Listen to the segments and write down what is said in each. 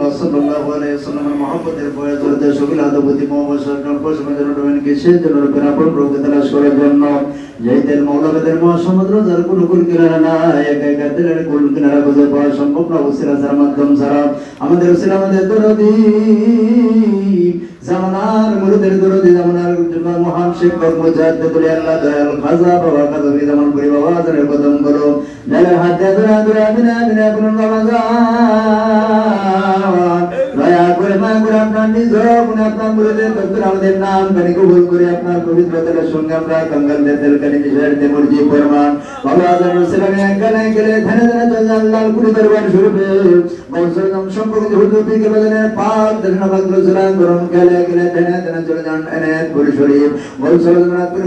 রাসূলুল্লাহ সাল্লাল্লাহু আলাইহি ওয়াসাল্লামের মহব্বতের প্রয়োজন দেশ বিলাদ প্রতি মহব্বত পশ্চিমের জন্য ডোমেনকে সেই জন্য রূপের আপন রূপে তালাশ করার জন্য যেতের মৌলাদের মহাসমুদ্র যার কোনো কুল কিনারা নাই একা একা দিলের কুল কিনারা খুঁজে পাওয়া সম্ভব না উসিলা ছাড়া মাধ্যম ছাড়া আমাদের উসিলা আমাদের দরদি জামানার মুরিদের দরদি জামানার মহান শিক্ষক মুজাদ্দিদ আল্লাহ দয়াল খাজা বাবা কাদরি জামান পরি বাবা আজরের কদম করো যারা হাত দিয়ে ধরে ধরে আমিনা আমিনা কোন রমাজান দয়া করে মা করে আপনার নিজ গুণ আপনার মুরিদের তকদির আমাদের নাম কানি কবুল করে আপনার পবিত্রতার সঙ্গে আমরা কঙ্গালদের দিল কানি বিষয়তে মর্জি ফরমান বাবা আজরের সেলামে গলে গলে ধনে ধনে আল্লাহর কুলি দরবার শুরুবে মৌসুম সম্পর্কে হুজুর পীর বাজানের পাক দর্শন ভদ্র সালাম করুন গলে গলে ধনে ধনে চলে যান এনায়েত পুরি শরীফ মৌসুম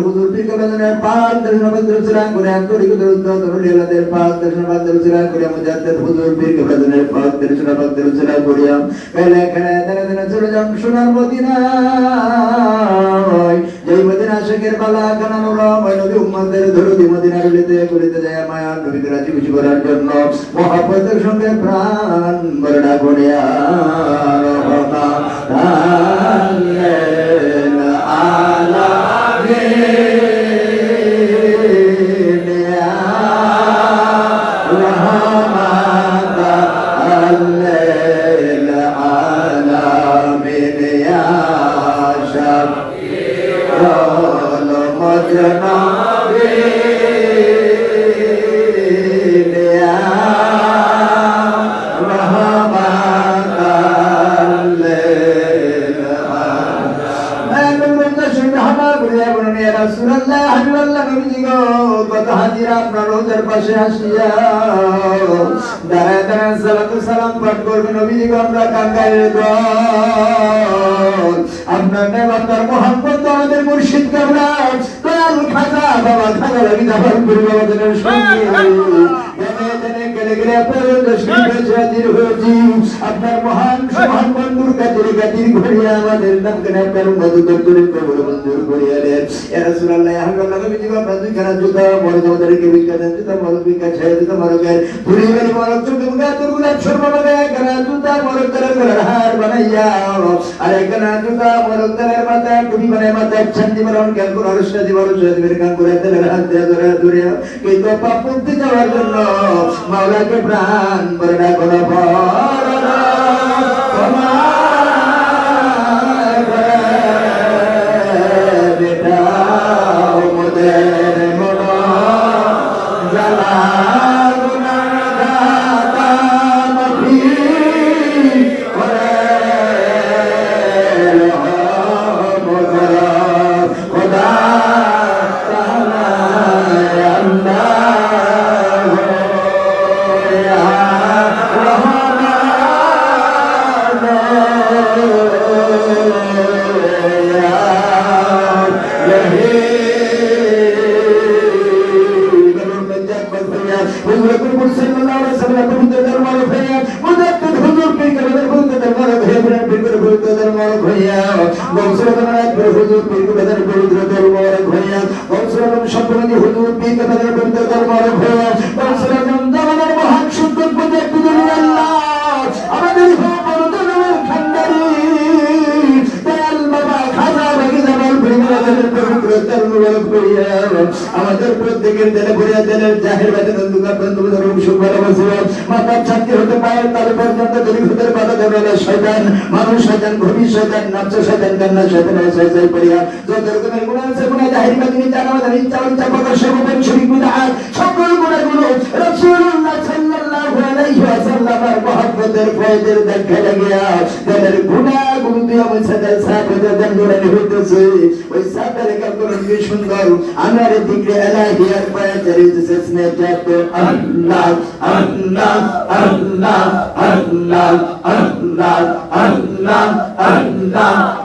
হুজুর পীর বাজানের পাক দর্শন ভদ্র সালাম করে আন্তরিক দরুদ তরুণীদের পাক দর্শন ভদ্র সালাম করে মুজাদ্দিদ হুজুর পীর বাজানের পাক দর্শন ভদ্র সালাম করিয়া গলে গলে ধনে ধনে চলে যান সোনার মদিনায় যেই মদিনা শেখের বালা কানানুরা নবী উম্মতের দরুদি মদিনার উলিতে করিতে যায় মায়া নবীকে রাজি খুশি করার জন্য মহব্বতের সঙ্গে প্রাণ বরডা করিয়া রহমা আপনার নেবাতার মোহাম্মদ আমাদের মুর্শিদ কাবলা দয়াল খাজা বাবা খাজা লাগি যাবার পরিবারের সঙ্গে আপনার মহান মহান বন্ধুর কাতির কাতির ঘড়িয়া আমাদের নাম কেন আপনার মধুকর করে কবর মঞ্জুর করিয়া দেন ইয়া রাসূলুল্লাহ আমরা লাগবে জীবন বাজু কেন জুতা বড় আমাদেরকে বিকা দেন জুতা বড় বিকা ছেড়ে জুতা মারবেন পরিবার বড় ছোট মুগা তোর গুলাব সর্বভাবে কেন জুতা বড় করে হার বানাইয়া আরে কেন জুতা বড় করে মাথা টুপি বানাই মাথা ছান্দি বরণ কেন করে অরশাদি বড় শহীদের কাম করে তেলের হাত দিয়ে ধরে ধরে কিন্তু পাপ মুক্তি যাওয়ার জন্য মাওলাকে প্রাণ বরডা করো বরডা তোমার বেটা মোদের মন জ্বালা আমাদের প্রত্যেকের দিলে ভরিয়া দিলের জাহির বাতিল অন্ধকার বন্ধুদের সুখ ভালোবাসিব মাতার ছাত্রী হতে পারে তার পর্যন্ত গরিবদের বাধা দেবে শয়তান মানুষ শয়তান ঘবি শয়তান নাচ শয়তান কান্না শয়তান শয়তান পড়িয়া যত রকমের গুণ আছে গুণ জাহির বাতিল জানা আমাদের ইচ্ছা ইচ্ছা প্রকাশ করবেন শরীক বিদআত সকল গুণগুলো রাসূলুল্লাহ সাল্লাল্লাহু আলাইহি ওয়াসাল্লামের মহব্বতের ফয়দের দেখা লাগিয়া তাদের গুনাহগুলো দিয়ে মুছাদার সাহাবাদের দরবারে হইতেছে ওই সাহাবাদের কাপড় কি সুন্দর আমার দিকে এলাহিয়ার পায়চারি দিতেছে যাতে আল্লাহ আল্লাহ আল্লাহ আল্লাহ আল্লাহ আল্লাহ আল্লাহ